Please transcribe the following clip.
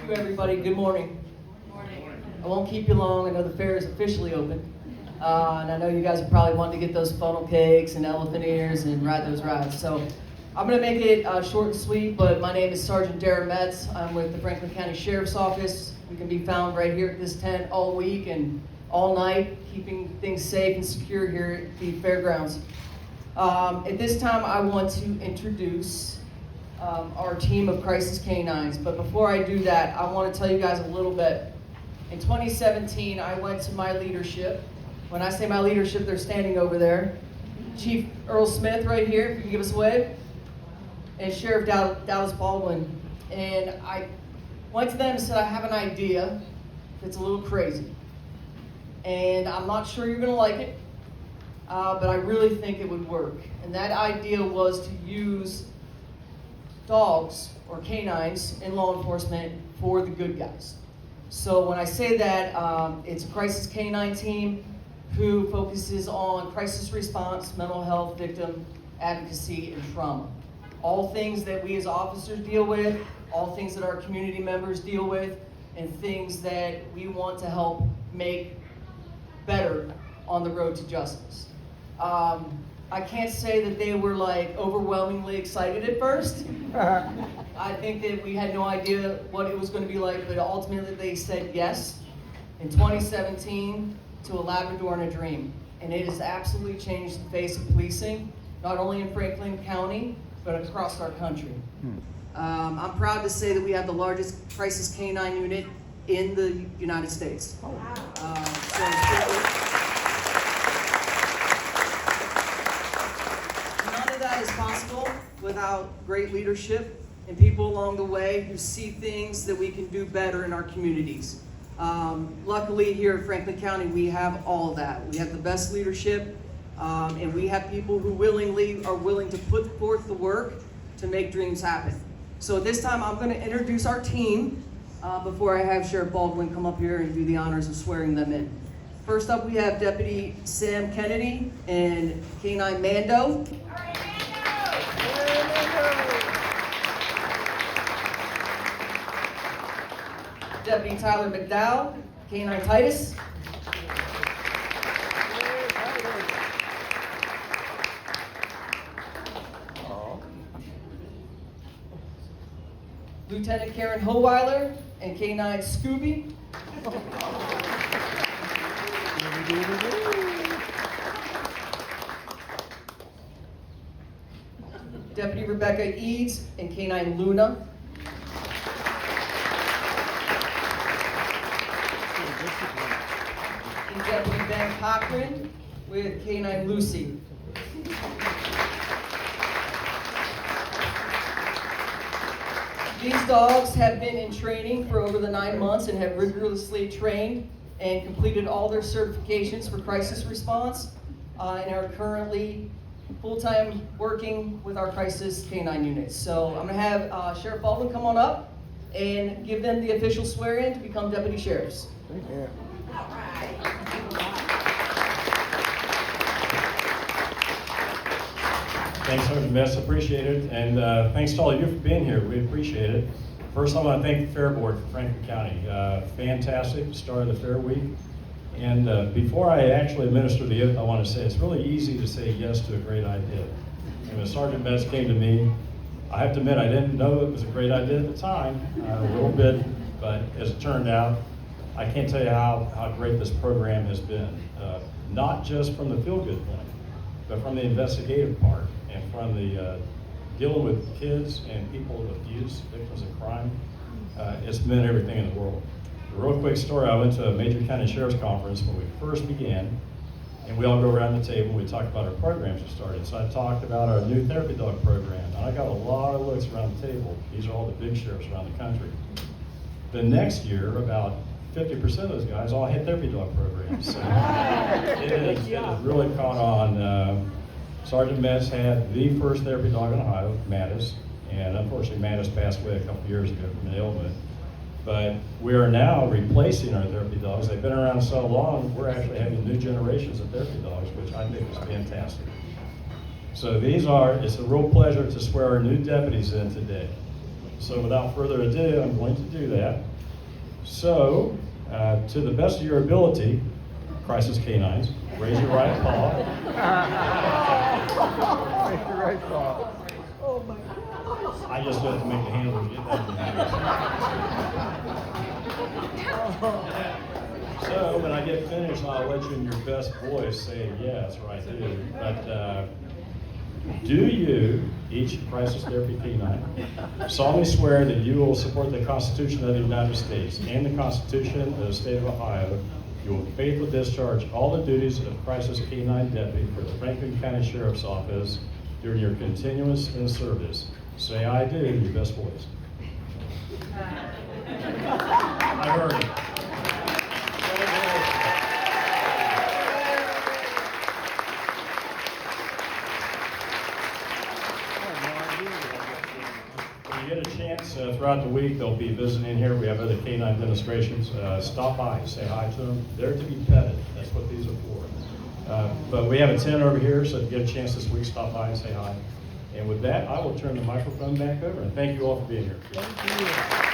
Thank you, everybody. Good morning. I won't keep you long. I know the fair is officially open. And I know you guys are probably wanting to get those funnel cakes and elephant ears and ride those rides. So I'm going to make it short and sweet, but my name is Sergeant Darren Metz. I'm with the Franklin County Sheriff's Office. We can be found right here at this tent all week and all night, keeping things safe and secure here at the fairgrounds. At this time, I want to introduce our team of Crisis K9s. But before I do that, I want to tell you guys a little bit. In 2017, I went to my leadership. When I say my leadership, they're standing over there. Chief Earl Smith right here, if you can give us a wave. And Sheriff Dallas Baldwin. And I went to them and said, I have an idea that's a little crazy. And I'm not sure you're gonna like it, but I really think it would work. And that idea was to use dogs or canines in law enforcement for the good guys. So when I say that, it's a Crisis K9 team who focuses on crisis response, mental health, victim advocacy, and trauma. All things that we as officers deal with, all things that our community members deal with, and things that we want to help make better on the road to justice. I can't say that they were like overwhelmingly excited at first. I think that we had no idea what it was going to be like, but ultimately they said yes in 2017 to a Labrador and a Dream. And it has absolutely changed the face of policing, not only in Franklin County, but across our country. I'm proud to say that we have the largest Crisis K9 unit in the United States. Oh, wow. None of that is possible without great leadership and people along the way who see things that we can do better in our communities. Luckily here in Franklin County, we have all of that. We have the best leadership, and we have people who are willing to put forth the work to make dreams happen. So at this time, I'm going to introduce our team before I have Sheriff Baldwin come up here and do the honors of swearing them in. First up, we have Deputy Sam Kennedy and K9 Mando. Deputy Tyler McDowell, K9 Titus. Lieutenant Karen Howeiler and K9 Scooby. Deputy Rebecca Eads and K9 Luna. And Deputy Ben Cochran with K9 Lucy. These dogs have been in training for over the 9 months and have rigorously trained and completed all their certifications for crisis response and are currently full-time working with our Crisis K9 units. So I'm going to have Sheriff Baldwin come on up and give them the official swear-in to become deputy sheriffs. Thank you. All right. Thanks, Sergeant Metz, appreciate it, and thanks to all of you for being here, we appreciate it. First, I want to thank the Fair Board for Franklin County. Fantastic start of the Fair Week. And before I actually administer the oath, I want to say it's really easy to say yes to a great idea. And when Sergeant Metz came to me, I have to admit I didn't know it was a great idea at the time, a little bit, but as it turned out, I can't tell you how great this program has been. Not just from the feel-good point, but from the investigative part and from the dealing with kids and people of abuse, victims of crime. It's meant everything in the world. A real quick story, I went to a major county sheriff's conference when we first began, and we all go around the table, we talked about our programs we started. So I talked about our new therapy dog program, and I got a lot of looks around the table. These are all the big sheriffs around the country. The next year, about 50% of those guys all had therapy dog programs. So it has really caught on. Sergeant Metz had the first therapy dog in Ohio, Mattis, and unfortunately Mattis passed away a couple years ago from an ailment. But we are now replacing our therapy dogs. They've been around so long, we're actually having new generations of therapy dogs, which I think is fantastic. So it's a real pleasure to swear our new deputies in today. So without further ado, I'm going to do that. So, to the best of your ability, Crisis K9s, raise your right paw. Raise your right paw. I just have to make the handlers get that. So when I get finished, I'll let you in your best voice say yes, right there. But do you, each Crisis Therapy K9, solemnly swear that you will support the Constitution of the United States and the Constitution of the State of Ohio? You will faithfully discharge all the duties of Crisis K9 Deputy for the Franklin County Sheriff's Office during your continuance in service. Say I do in your best voice. I heard it. When you get a chance throughout the week, they'll be visiting here. We have other K9 demonstrations. Stop by, say hi to them. They're to be petted. That's what these are for. But we have a tent over here, so if you get a chance this week, stop by and say hi. And with that, I will turn the microphone back over. And thank you all for being here. Thank you.